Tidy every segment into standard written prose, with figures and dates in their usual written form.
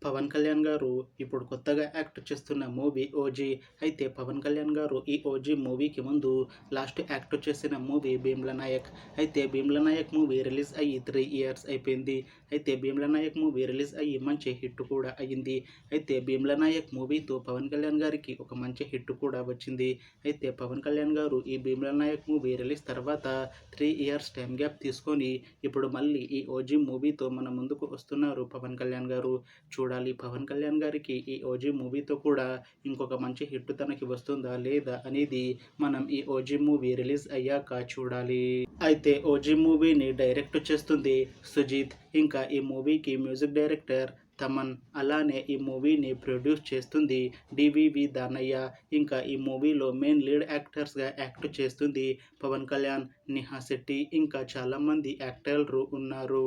పవన్ కళ్యాణ్ గారు ఇప్పుడు కొత్తగా యాక్ట్ చేస్తున్న మూవీ 'ఓజీ'. అయితే పవన్ కళ్యాణ్ గారు ఈ 'ఓజీ' మూవీకి ముందు లాస్ట్ యాక్ట్ చేసిన మూవీ 'భీమ్లా నాయక్'. అయితే 'భీమ్లా నాయక్' మూవీ రిలీజ్ అయ్యి 3 ఇయర్స్ అయిపోయింది. అయితే 'భీమ్లా నాయక్' మూవీ రిలీజ్ అయ్యి మంచి హిట్ కూడా అయ్యింది. అయితే 'భీమ్లా నాయక్' మూవీతో పవన్ కళ్యాణ్ గారికి ఒక మంచి హిట్ కూడా వచ్చింది. అయితే పవన్ కళ్యాణ్ గారు ఈ 'భీమ్లా నాయక్' మూవీ రిలీజ్ తర్వాత 3 ఇయర్స్ టైం గ్యాప్ తీసుకొని ఇప్పుడు మళ్ళీ ఈ 'ఓజీ' మూవీతో మన ముందుకు వస్తున్నారు పవన్ కళ్యాణ్ గారు. చూడాలి పవన్ కళ్యాణ్ గారికి ఈ 'ఓజీ' మూవీతో కూడా ఇంకొక మంచి హిట్ తనకి వస్తుందా లేదా అనేది మనం ఈ 'ఓజీ' మూవీ రిలీజ్ అయ్యాక చూడాలి. అయితే 'ఓజీ' మూవీని డైరెక్ట్ చేస్తుంది సుజీత్. ఇంకా ఈ మూవీకి మ్యూజిక్ డైరెక్టర్ తమన్. అలానే ఈ మూవీని ప్రొడ్యూస్ చేస్తుంది డివివి దానయ్య. ఇంకా ఈ మూవీలో మెయిన్ లీడ్ యాక్టర్స్గా యాక్ట్ చేస్తుంది పవన్ కళ్యాణ్, నేహా శెట్టి, ఇంకా చాలామంది యాక్టర్లు ఉన్నారు.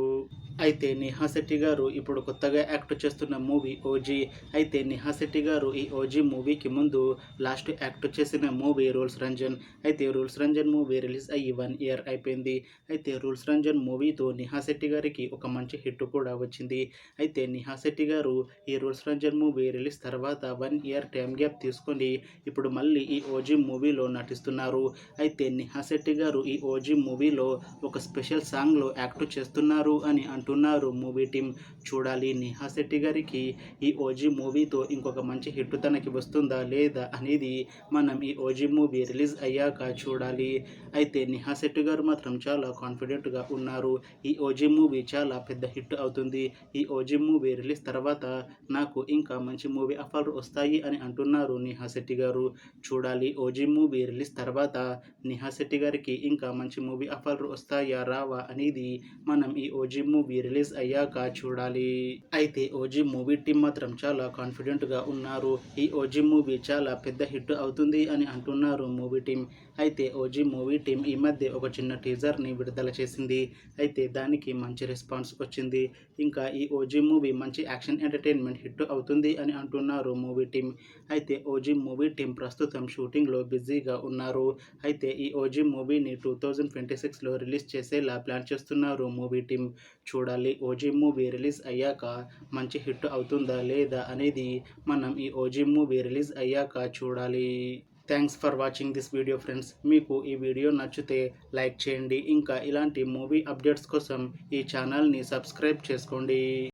అయితే నేహా శెట్టి గారు ఇప్పుడు కొత్తగా యాక్ట్ చేస్తున్న మూవీ 'ఓజీ'. అయితే నేహా శెట్టి గారు ఈ 'ఓజీ' మూవీకి ముందు లాస్ట్ యాక్ట్ చేసిన మూవీ 'రూల్స్ రంజన్'. అయితే 'రూల్స్ రంజన్' మూవీ రిలీజ్ అయ్యి 1 ఇయర్ అయిపోయింది. అయితే 'రూల్స్ రంజన్' మూవీతో నేహా శెట్టి గారికి ఒక మంచి హిట్ కూడా వచ్చింది. అయితే నేహా శెట్టి గారు ఈ 'రూల్స్ రంజన్' మూవీ రిలీజ్ తర్వాత 1 ఇయర్ టైం గ్యాప్ తీసుకొని ఇప్పుడు మళ్ళీ ఈ 'ఓజీ' మూవీలో నటిస్తున్నారు. అయితే నేహా శెట్టి గారు ఈ 'ఓజీ' మూవీలో ఒక స్పెషల్ సాంగ్లో యాక్ట్ చేస్తున్నారు అని అంటున్నారు మూవీ టీం. చూడాలి నేహా శెట్టి గారికి ఈ 'ఓజీ' మూవీతో ఇంకొక మంచి హిట్ తనకి వస్తుందా లేదా అనేది మనం ఈ 'ఓజీ' మూవీ రిలీజ్ అయ్యాక చూడాలి. అయితే నేహా శెట్టి గారు మాత్రం చాలా కాన్ఫిడెంట్గా ఉన్నారు. ఈ 'ఓజీ' మూవీ చాలా పెద్ద హిట్ అవుతుంది. ఈ 'ఓజీ' మూవీ రిలీజ్ తర్వాత నాకు ఇంకా మంచి మూవీ ఆఫర్లు వస్తాయి అని అంటున్నారు నేహా శెట్టి గారు. చూడాలి 'ఓజీ' మూవీ రిలీజ్ తర్వాత నేహా శెట్టి గారికి ఇంకా మంచి మూవీ ఆఫర్లు వస్తాయా రావా అనేది మనం ఈ 'ఓజీ' మూవీ రిలీజ్ అయ్యాక చూడాలి. అయితే 'ఓజీ' మూవీ టీం మాత్రం చాలా కాన్ఫిడెంట్గా ఉన్నారు. ఈ 'ఓజీ' మూవీ చాలా పెద్ద హిట్ అవుతుంది అని అంటున్నారు మూవీ టీం. అయితే 'ఓజీ' మూవీ టీం ఈ మధ్య ఒక చిన్న టీజర్ని విడుదల చేసింది. అయితే దానికి మంచి రెస్పాన్స్ వచ్చింది. ఇంకా ఈ 'ఓజీ' మూవీ మంచి యాక్షన్ ఎంటర్టైన్మెంట్ హిట్ అవుతుంది అని అంటున్నారు మూవీ టీం. అయితే 'ఓజీ' మూవీ టీం ప్రస్తుతం షూటింగ్లో బిజీగా ఉన్నారు. అయితే ఈ 'ఓజీ' మూవీని 2026లో రిలీజ్ చేసేలా ప్లాన్ చేస్తున్నారు మూవీ టీం. చూడాలి 'ఓజీ' మూవీ రిలీజ్ అయ్యాక మంచి హిట్ అవుతుందా లేదా అనేది మనం ఈ 'ఓజీ' మూవీ రిలీజ్ అయ్యాక చూడాలి. Thanks for watching this video friends. మీకు ఈ వీడియో నచ్చితే లైక్ చేయండి. ఇంకా ఇలాంటి మూవీ అప్డేట్స్ కోసం ఈ ఛానల్ని సబ్స్క్రైబ్ చేసుకోండి.